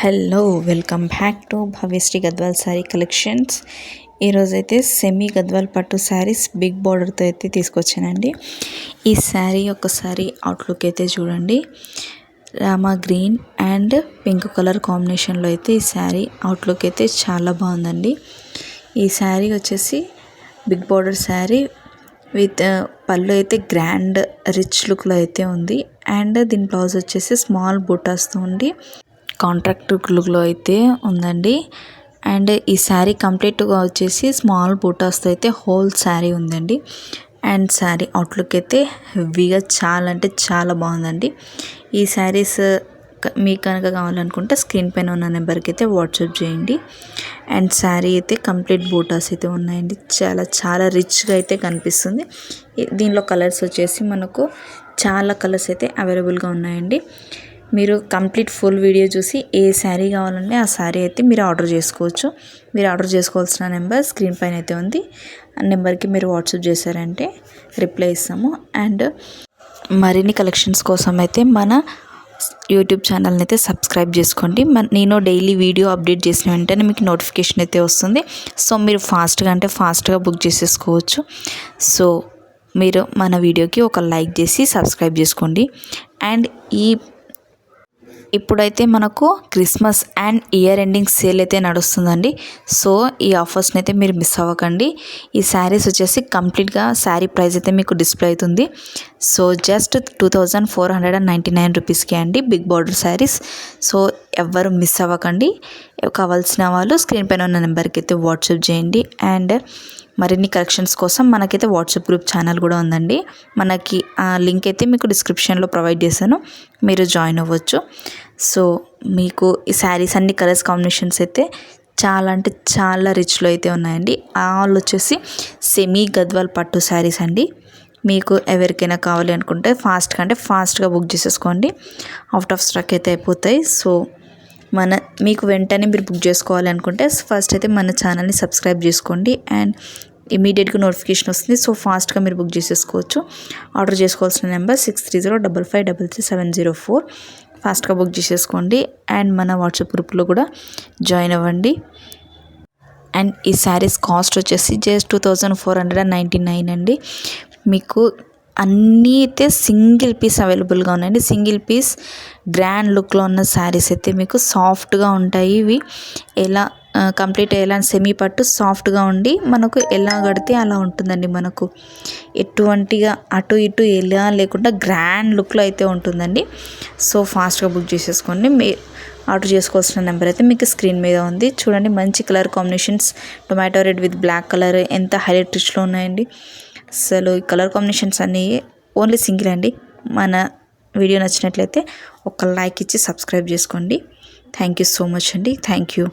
Hello welcome back to Bhavyasri Gadwal sari collections. ఈరోజైతే semi Gadwal పట్టు saris big బార్డర్తో అయితే తీసుకొచ్చానండి. ఈ శారీ ఒకసారి అవుట్లుక్ అయితే చూడండి. Rama green and pink colour కాంబినేషన్లో అయితే ఈ శారీ అవుట్లుక్ అయితే చాలా బాగుందండి. ఈ శారీ వచ్చేసి బిగ్ బార్డర్ శారీ విత్ పళ్ళు అయితే గ్రాండ్ రిచ్ లుక్లో అయితే ఉంది. అండ్ దీని బ్లౌజ్ వచ్చేసి స్మాల్ బూటాస్తో ఉండి కాంట్రాక్ట్ లుక్లో అయితే ఉందండి. అండ్ ఈ శారీ కంప్లీట్గా వచ్చేసి స్మాల్ బూటాస్తో అయితే హోల్ శారీ ఉందండి. అండ్ శారీ అవుట్లుక్ అయితే హెవీగా చాలా అంటే చాలా బాగుందండి. ఈ శారీస్ మీకు కనుక కావాలనుకుంటే స్క్రీన్ పైన ఉన్న నెంబర్కి అయితే వాట్సాప్ చేయండి. అండ్ శారీ అయితే కంప్లీట్ బూటాస్ అయితే ఉన్నాయండి. చాలా చాలా రిచ్గా అయితే కనిపిస్తుంది. దీనిలో కలర్స్ వచ్చేసి మనకు చాలా కలర్స్ అయితే అవైలబుల్గా ఉన్నాయండి. మీరు కంప్లీట్ ఫుల్ వీడియో చూసి ఏ శారీ కావాలంటే ఆ శారీ అయితే మీరు ఆర్డర్ చేసుకోవచ్చు. మీరు ఆర్డర్ చేసుకోవాల్సిన నెంబర్ స్క్రీన్ పైన అయితే ఉంది. ఆ నెంబర్కి మీరు వాట్సాప్ చేశారంటే రిప్లై ఇస్తాము. అండ్ మరిన్ని కలెక్షన్స్ కోసం అయితే మన యూట్యూబ్ ఛానల్ని అయితే సబ్స్క్రైబ్ చేసుకోండి. నేను డైలీ వీడియో అప్డేట్ చేసిన వెంటనే మీకు నోటిఫికేషన్ అయితే వస్తుంది. సో మీరు ఫాస్ట్గా బుక్ చేసేసుకోవచ్చు. సో మీరు మన వీడియోకి ఒక లైక్ చేసి సబ్స్క్రైబ్ చేసుకోండి. అండ్ ఇప్పుడైతే మనకు Christmas and year ending sale అయితే నడుస్తుందండి. సో ఈ ఆఫర్స్ని అయితే మీరు మిస్ అవ్వకండి. ఈ శారీస్ వచ్చేసి కంప్లీట్గా శారీ ప్రైస్ అయితే మీకు డిస్ప్లే అవుతుంది. సో జస్ట్ 2499 రూపీస్కి అండి బిగ్ బార్డర్ శారీస్. సో ఎవ్వరు మిస్ అవ్వకండి. కావాల్సిన వాళ్ళు స్క్రీన్ పైన ఉన్న నెంబర్కి అయితే వాట్సాప్ చేయండి. అండ్ మరిన్ని కలెక్షన్స్ కోసం మనకైతే వాట్సాప్ గ్రూప్ ఛానల్ కూడా ఉందండి. మనకి ఆ లింక్ అయితే మీకు డిస్క్రిప్షన్లో ప్రొవైడ్ చేశాను, మీరు జాయిన్ అవ్వచ్చు. సో మీకు ఈ శారీస్ అన్ని కలర్స్ కాంబినేషన్స్ అయితే చాలా అంటే చాలా రిచ్లో అయితే ఉన్నాయండి. ఆల్ వచ్చేసి సెమీ గద్వాల్ పట్టు శారీస్ అండి. మీకు ఎవరికైనా కావాలి అనుకుంటే ఫాస్ట్గా బుక్ చేసేసుకోండి. అవుట్ ఆఫ్ స్టాక్ అయితే అయిపోతాయి. సో మీకు వెంటనే మీరు బుక్ చేసుకోవాలి అనుకుంటే ఫస్ట్ అయితే మన ఛానల్ని సబ్స్క్రైబ్ చేసుకోండి. అండ్ ఇమీడియట్గా నోటిఫికేషన్ వస్తుంది. సో ఫాస్ట్గా మీరు బుక్ చేసేసుకోవచ్చు. ఆర్డర్ చేసుకోవాల్సిన నెంబర్ 6305553704. ఫాస్ట్గా బుక్ చేసేసుకోండి. అండ్ మన వాట్సాప్ గ్రూప్లో కూడా జాయిన్ అవ్వండి. అండ్ ఈ శారీస్ కాస్ట్ వచ్చేసి జస్ట్ 2499 అండి. మీకు అన్నీ అయితే సింగిల్ పీస్ అవైలబుల్గా ఉన్నాయండి. సింగిల్ పీస్ గ్రాండ్ లుక్లో ఉన్న శారీస్ అయితే మీకు సాఫ్ట్గా ఉంటాయి. ఇవి ఎలా సెమీ పట్టు సాఫ్ట్గా ఉండి మనకు ఎలా కడితే అలా ఉంటుందండి. మనకు ఎటువంటిగా అటు ఇటు ఎలా లేకుండా గ్రాండ్ లుక్లో అయితే ఉంటుందండి. సో ఫాస్ట్గా బుక్ చేసేసుకోండి. ఆర్డర్ చేసుకోవాల్సిన నెంబర్ అయితే మీకు స్క్రీన్ మీద ఉంది. చూడండి, మంచి colour combinations, tomato red with black colour ఎంత హైలైట్ రిచ్లో ఉన్నాయండి. అసలు ఈ కలర్ కాంబినేషన్స్ అన్నీ ఓన్లీ సింగిల్ అండి. మన వీడియో నచ్చినట్లయితే ఒక లైక్ ఇచ్చి సబ్స్క్రైబ్ చేసుకోండి. థ్యాంక్ యూ సో మచ్ అండి. Thank you.